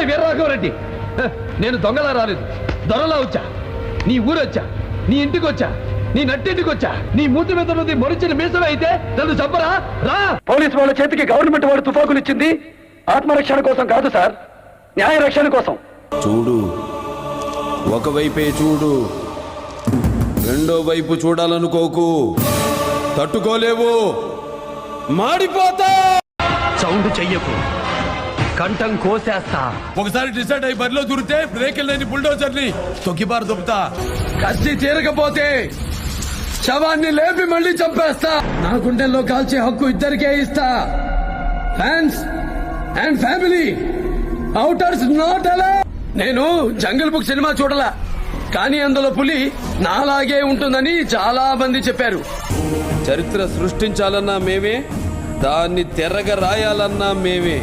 వీరరాఘవరెడ్డి, నేను దొంగలా రాలేదు, దొరలా వచ్చా. నీ ఊరొచ్చా, నీ ఇంటికి వచ్చా, నీ నట్టింటికి వచ్చా. నీ మూతి మీద ఉన్నది మొరిచిన మీసమే అయితే నన్ను చంపరా? రా. పోలీసు వాళ్ళ చేతికి గవర్నమెంట్ వాడు తుపాకునిచ్చింది ఆత్మరక్షణ కోసం కాదు సార్, న్యాయ రక్షణ కోసం. చూడు, ఒకవైపే చూడు, రెండో వైపు చూడాలనుకోకు. తట్టుకోలేవు, మాడిపోతా. సౌండ్ చెయ్యకు, కంఠం కోసేస్తా. ఒకసారి డిసైడ్ అయి బరిలో దూరితే బ్రేక్ లేని బుల్డోజర్ ని తొక్కిబారు దుబ్బుతా. కత్తి తీరకపోతే శవాన్ని లేపి మళ్ళీ చంపేస్తా. నా గుండెల్లో కాల్చే హక్కు ఇద్దరికే ఇస్తా. Fans and family, outers not allow. నేను జంగల్ బుక్ సినిమా చూడలా, కానీ అందులో పులి నాలాగే ఉంటుందని చాలా మంది చెప్పారు. చరిత్ర సృష్టించాలన్నా మేమే, దాన్ని తెరగ రాయాలన్నా మేమే.